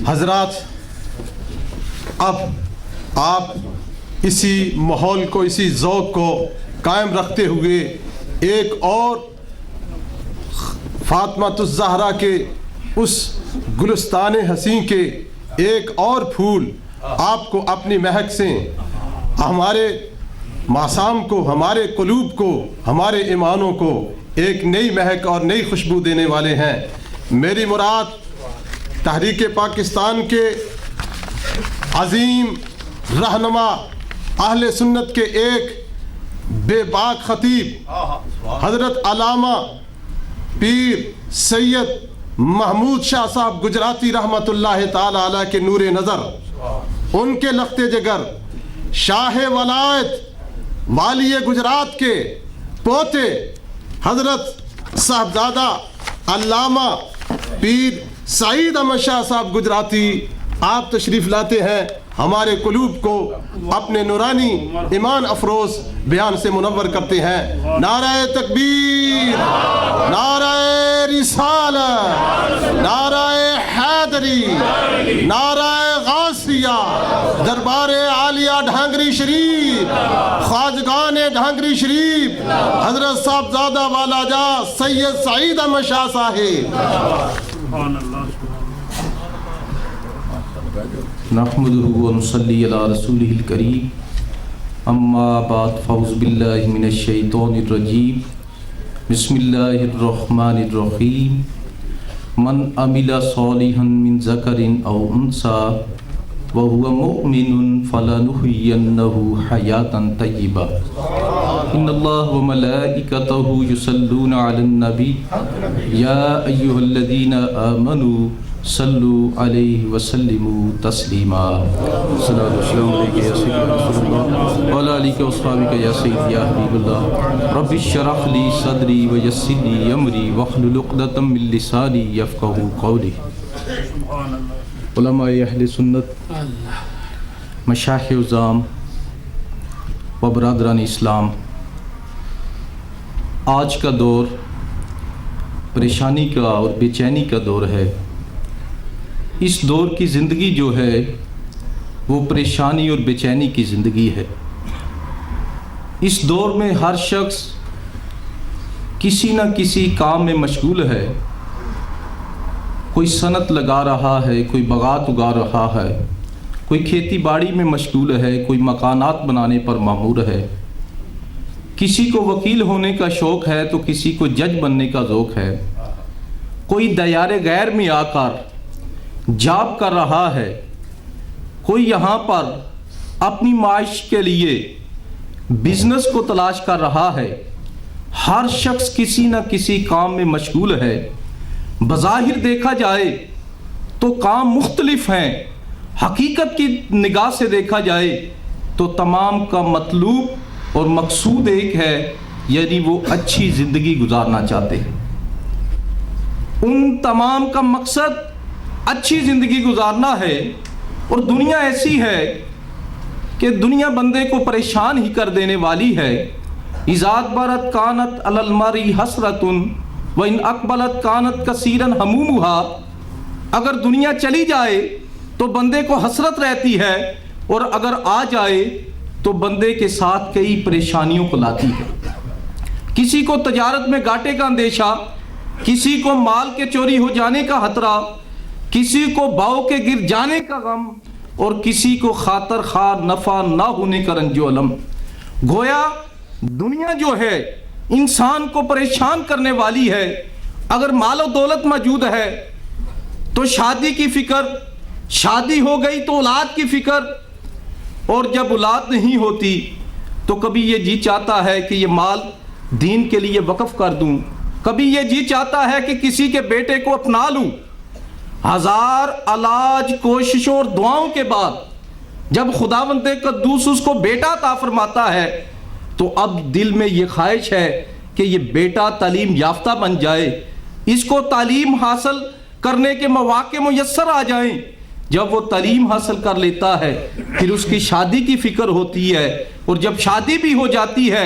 حضرات، اب آپ اسی ماحول کو، اسی ذوق کو قائم رکھتے ہوئے ایک اور فاطمۃ الزہرا کے اس گلستان حسین کے ایک اور پھول آپ کو اپنی مہک سے ہمارے معصام کو، ہمارے قلوب کو، ہمارے ایمانوں کو ایک نئی مہک اور نئی خوشبو دینے والے ہیں۔ میری مراد تحریک پاکستان کے عظیم رہنما، اہل سنت کے ایک بے باک خطیب حضرت علامہ پیر سید محمود شاہ صاحب گجراتی رحمت اللہ تعالی علیہ کے نور نظر، ان کے لخت جگر شاہ ولایت والی گجرات کے پوتے حضرت صاحبزادہ علامہ پیر سعید احمد شاہ صاحب گجراتی، آپ تشریف لاتے ہیں، ہمارے قلوب کو اپنے نورانی ایمان افروز بیان سے منور کرتے ہیں۔ نعرہ تکبیر، نعرہ رسالت، نعرہ حیدری، نعرہ غوثیہ، دربار عالیہ ڈھانگری شریف، خواجگان ڈھانگری شریف، حضرت صاحبزادہ والا جا سید سعید احمد شاہ صاحب۔ نحمدہ ونصلی علی رسولہ الکریم، اما بعد، فاعوذ باللہ من الشیطان الرجیم، بسم اللہ الرحمن الرحیم۔ من عمل صالحا من ذکر او انثی وهو مؤمن فلنحیینہ حیاۃ طیبہ۔ ان اللہ وملائکتہ یصلون علی النبی یا ایہا الذین آمنوا صلوا علیہ وسلموا تسلیما۔ صلی اللہ علیہ یا سیدی رسول اللہ وعلی آلہ واصحابہ یا سیدی یا حبیب اللہ۔ رب اشرح لی صدری ویسر لی امری واحلل عقدۃ من لسانی یفقہوا قولی۔ علماء اہل سنت، مشایخ عظام و برادران اسلام، آج کا دور پریشانی کا اور بے چینی کا دور ہے۔ اس دور کی زندگی جو ہے وہ پریشانی اور بے چینی کی زندگی ہے۔ اس دور میں ہر شخص کسی نہ کسی کام میں مشغول ہے، کوئی صنعت لگا رہا ہے، کوئی باغات اگا رہا ہے، کوئی کھیتی باڑی میں مشغول ہے، کوئی مکانات بنانے پر مامور ہے، کسی کو وکیل ہونے کا شوق ہے تو کسی کو جج بننے کا ذوق ہے، کوئی دیار غیر میں آ کر جاب کر رہا ہے، کوئی یہاں پر اپنی معاش کے لیے بزنس کو تلاش کر رہا ہے۔ ہر شخص کسی نہ کسی کام میں مشغول ہے۔ بظاہر دیکھا جائے تو کام مختلف ہیں، حقیقت کی نگاہ سے دیکھا جائے تو تمام کا مطلوب اور مقصود ایک ہے، یعنی وہ اچھی زندگی گزارنا چاہتے ہیں۔ ان تمام کا مقصد اچھی زندگی گزارنا ہے، اور دنیا ایسی ہے کہ دنیا بندے کو پریشان ہی کر دینے والی ہے۔ اذا ادبرت کانت علی المرء حسرۃ وان اقبلت کانت کثیرا ہمومها۔ اگر دنیا چلی جائے تو بندے کو حسرت رہتی ہے، اور اگر آ جائے تو بندے کے ساتھ کئی پریشانیوں کو لاتی ہے۔ کسی کو تجارت میں گھاٹے کا اندیشہ، کسی کو مال کے چوری ہو جانے کا خطرہ، کسی کو باؤ کے گر جانے کا غم، اور کسی کو خاطر خواہ نفع نہ ہونے کا رنج و الم۔ گویا دنیا جو ہے انسان کو پریشان کرنے والی ہے۔ اگر مال و دولت موجود ہے تو شادی کی فکر، شادی ہو گئی تو اولاد کی فکر، اور جب اولاد نہیں ہوتی تو کبھی یہ جی چاہتا ہے کہ یہ مال دین کے لیے وقف کر دوں، کبھی یہ جی چاہتا ہے کہ کسی کے بیٹے کو اپنا لوں۔ ہزار علاج، کوششوں اور دعاؤں کے بعد جب خداوند قدوس اس کو بیٹا عطا فرماتا ہے تو اب دل میں یہ خواہش ہے کہ یہ بیٹا تعلیم یافتہ بن جائے، اس کو تعلیم حاصل کرنے کے مواقع میسر آ جائیں۔ جب وہ تعلیم حاصل کر لیتا ہے پھر اس کی شادی کی فکر ہوتی ہے، اور جب شادی بھی ہو جاتی ہے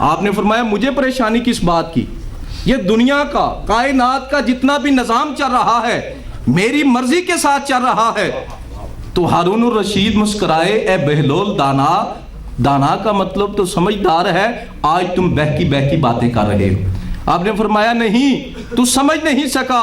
آپ نے فرمایا مجھے پریشانی کس بات کی؟ یہ دنیا کا کائنات کا جتنا بھی نظام چل رہا ہے میری مرضی کے ساتھ چل رہا ہے۔ تو ہارون الرشید مسکرائے، اے بہلول دانا، دانا کا مطلب تو سمجھدار ہے، آج تم بہکی بہکی باتیں کر رہے ہو۔ آپ نے فرمایا نہیں، تو سمجھ نہیں سکا،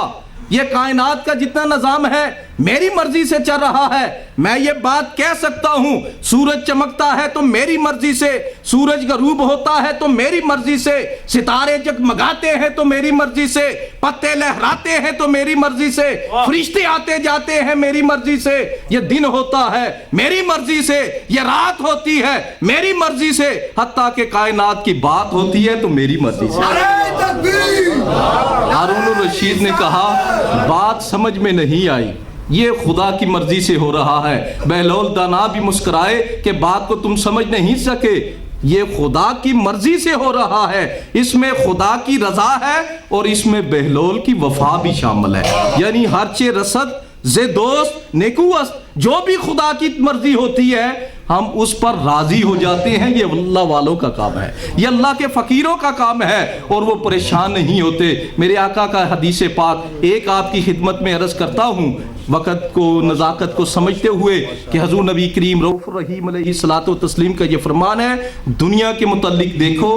یہ کائنات کا جتنا نظام ہے میری مرضی سے چل رہا ہے۔ میں یہ بات کہہ سکتا ہوں، سورج چمکتا ہے تو میری مرضی سے، سورج غروب ہوتا ہے تو میری مرضی سے، ستارے جگمگاتے ہیں تو میری مرضی سے، پتے لہراتے ہیں تو میری مرضی سے، فرشتے آتے جاتے ہیں میری مرضی سے، یہ دن ہوتا ہے میری مرضی سے، یہ رات ہوتی ہے میری مرضی سے، حتیٰ کہ کائنات کی بات ہوتی ہے تو میری مرضی سے۔ ہارون الرشید نے کہا بات سمجھ میں نہیں آئی، یہ خدا کی مرضی سے ہو رہا ہے۔ بہلول دانا بھی مسکرائے کہ بات کو تم سمجھ نہیں سکے، یہ خدا کی مرضی سے ہو رہا ہے، اس میں خدا کی رضا ہے اور اس میں بہلول کی وفا بھی شامل ہے، یعنی ہر چے رسد زے دوست نیکوست، جو بھی خدا کی مرضی ہوتی ہے ہم اس پر راضی ہو جاتے ہیں۔ یہ اللہ والوں کا کام ہے، یہ اللہ کے فقیروں کا کام ہے، اور وہ پریشان نہیں ہوتے۔ میرے آقا کا حدیث پاک ایک آپ کی خدمت میں عرض کرتا ہوں، وقت کو نزاکت کو سمجھتے ہوئے، کہ حضور نبی کریم رؤوف الرحیم علیہ الصلوۃ والتسلیم کا یہ فرمان ہے، دنیا کے متعلق دیکھو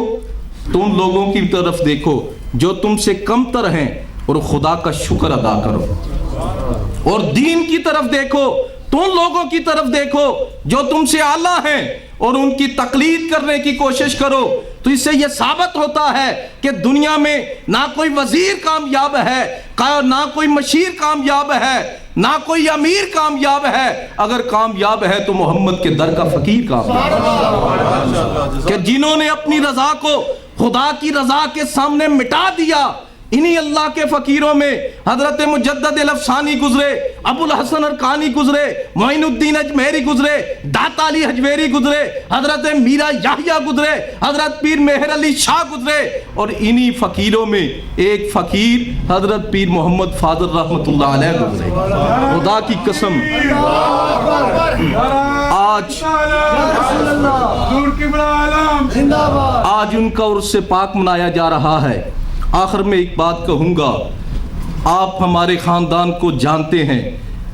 تو ان لوگوں کی طرف دیکھو جو تم سے کم تر ہیں اور خدا کا شکر ادا کرو، اور دین کی طرف دیکھو تو ان لوگوں کی طرف دیکھو جو تم سے اعلیٰ ہیں اور ان کی تقلید کرنے کی کوشش کرو۔ تو اس سے یہ ثابت ہوتا ہے کہ دنیا میں نہ کوئی وزیر کامیاب ہے، نہ کوئی مشیر کامیاب ہے، نہ کوئی امیر کامیاب ہے، اگر کامیاب ہے تو محمد کے در کا فقیر کامیاب ہے، کہ جنہوں نے اپنی رضا کو خدا کی رضا کے سامنے مٹا دیا۔ انہی اللہ کے فقیروں میں حضرت مجدد الافسانی گزرے، ابو الحسن ارکانی گزرے، معین الدین اجمیری گزرے، داتا علی حجویری گزرے، حضرت میرا یحییٰ گزرے، حضرت پیر مہر علی شاہ گزرے، اور انہی فقیروں میں ایک فقیر حضرت پیر محمد فاضل رحمت اللہ علیہ گزرے۔ خدا کی قسم آج ان کا عرس پاک منایا جا رہا ہے۔ آخر میں ایک بات کہوں گا، آپ ہمارے خاندان کو جانتے ہیں،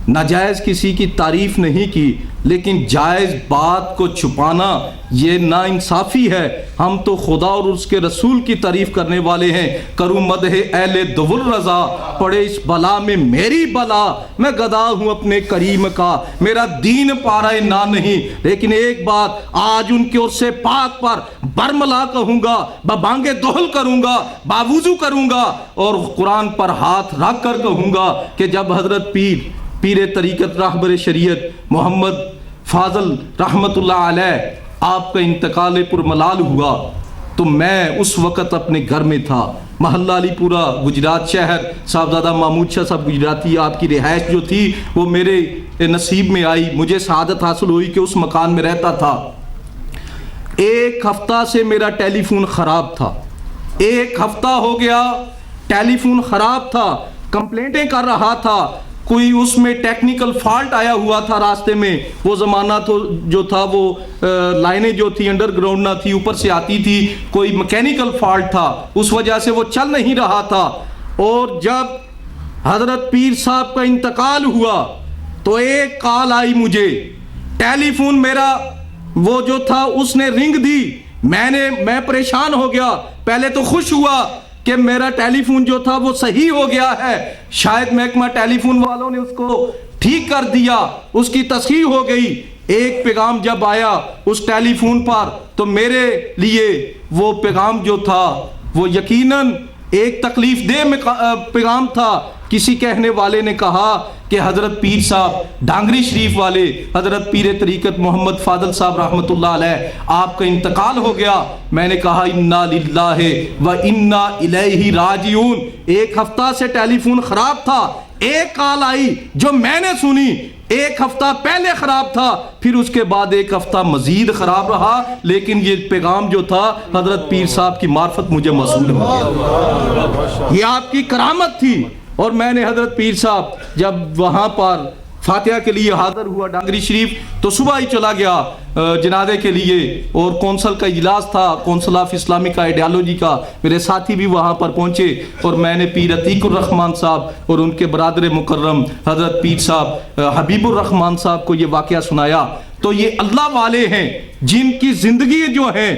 ناجائز کسی کی تعریف نہیں کی، لیکن جائز بات کو چھپانا یہ ناانصافی ہے۔ ہم تو خدا اور اس کے رسول کی تعریف کرنے والے ہیں۔ کروں مدح اہل دور رضا، پڑے اس بلا میں میری بلا، میں گدا ہوں اپنے کریم کا، میرا دین پارہ نا نہیں۔ لیکن ایک بات، آج ان کے عرص پاک پر برملا کہوں گا، ببانگے دہل کروں گا، باوضو کروں گا، اور قرآن پر ہاتھ رکھ کر کہوں گا کہ جب حضرت پیر طریقت راہبر شریعت محمد فاضل رحمت اللہ علیہ آپ کا انتقال پرملال ہوا تو میں اس وقت اپنے گھر میں تھا، محلہ علی پورہ گجرات شہر، صاحبزادہ محمود شاہ صاحب گجراتی، آپ کی رہائش جو تھی وہ میرے نصیب میں آئی، مجھے سعادت حاصل ہوئی کہ اس مکان میں رہتا تھا۔ ایک ہفتہ سے میرا ٹیلی فون خراب تھا، ایک ہفتہ ہو گیا ٹیلی فون خراب تھا، کمپلینٹیں کر رہا تھا، کوئی اس میں ٹیکنیکل فالٹ آیا ہوا تھا راستے میں، وہ زمانہ تو جو تھا وہ لائنیں جو تھی انڈر گراؤنڈ نہ تھی، اوپر سے آتی تھی، کوئی میکینیکل فالٹ تھا، اس وجہ سے وہ چل نہیں رہا تھا۔ اور جب حضرت پیر صاحب کا انتقال ہوا تو ایک کال آئی مجھے، ٹیلی فون میرا وہ جو تھا اس نے رنگ دی، میں پریشان ہو گیا، پہلے تو خوش ہوا کہ میرا ٹیلی فون جو تھا وہ صحیح ہو گیا ہے، شاید محکمہ ٹیلی فون والوں نے اس کو ٹھیک کر دیا، اس کی تصحیح ہو گئی۔ ایک پیغام جب آیا اس ٹیلی فون پر تو میرے لیے وہ پیغام جو تھا وہ یقیناً ایک تکلیف دہ پیغام تھا۔ کسی کہنے والے نے کہا کہ حضرت پیر صاحب ڈانگری شریف والے حضرت پیر طریقت محمد فاضل صاحب رحمت اللہ علیہ آپ کا انتقال ہو گیا۔ میں نے کہا انا للہ و انا الیہ راجعون۔ ایک ہفتہ سے ٹیلی فون خراب تھا، ایک کال آئی جو میں نے سنی، ایک ہفتہ پہلے خراب تھا، پھر اس کے بعد ایک ہفتہ مزید خراب رہا، لیکن یہ پیغام جو تھا حضرت پیر صاحب کی معرفت مجھے موصول ہو گیا۔ یہ آپ کی کرامت تھی۔ اور میں نے حضرت پیر صاحب جب وہاں پر فاتحہ کے لیے حاضر ہوا ڈانگری شریف تو صبح ہی چلا گیا جنازے کے لیے، اور کونسل کا اجلاس تھا، کونسل آف اسلامک آئیڈیالوجی کا، میرے ساتھی بھی وہاں پر پہنچے، اور میں نے پیر عتیق الرحمان صاحب اور ان کے برادر مکرم حضرت پیر صاحب حبیب الرحمان صاحب کو یہ واقعہ سنایا۔ تو یہ اللہ والے ہیں جن کی زندگی جو ہیں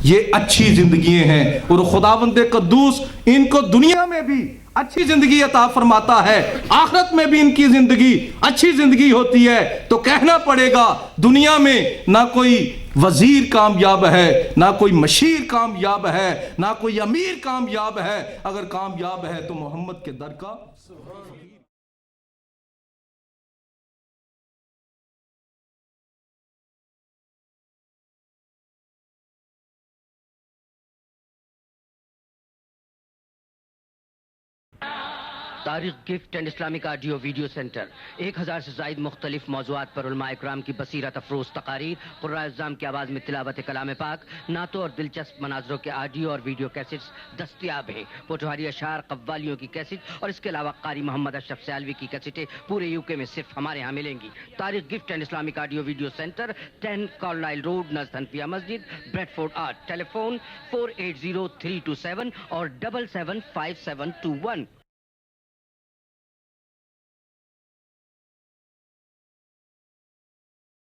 یہ اچھی زندگی ہیں، اور خداوند قدوس ان کو دنیا میں بھی اچھی زندگی عطا فرماتا ہے، آخرت میں بھی ان کی زندگی اچھی زندگی ہوتی ہے۔ تو کہنا پڑے گا دنیا میں نہ کوئی وزیر کامیاب ہے، نہ کوئی مشیر کامیاب ہے، نہ کوئی امیر کامیاب ہے، اگر کامیاب ہے تو محمد کے در کا Tariq gift and Islamic audio video centre 1000 سے زائد مختلف موضوعات پر علماء اکرام کی بصیرت افروز تقاریر، قراء اعظام کی آواز میں تلاوت کلام پاک، نعتوں اور دلچسپ مناظروں کے آڈیو اور ویڈیو کیسٹس دستیاب ہیں۔ پوٹوہاری اشعار، قوالیوں کی کیسٹ اور اس کے علاوہ قاری محمد اشرف سیالوی کی کیسٹیں پورے یوکے میں صرف ہمارے ہاں ملیں گی۔ Tariq gift and Islamic audio video centre 10 Carlisle road نزد حنفیہ مسجد، بریڈ فورڈ 8، ٹیلی فون 480327 اور 775721۔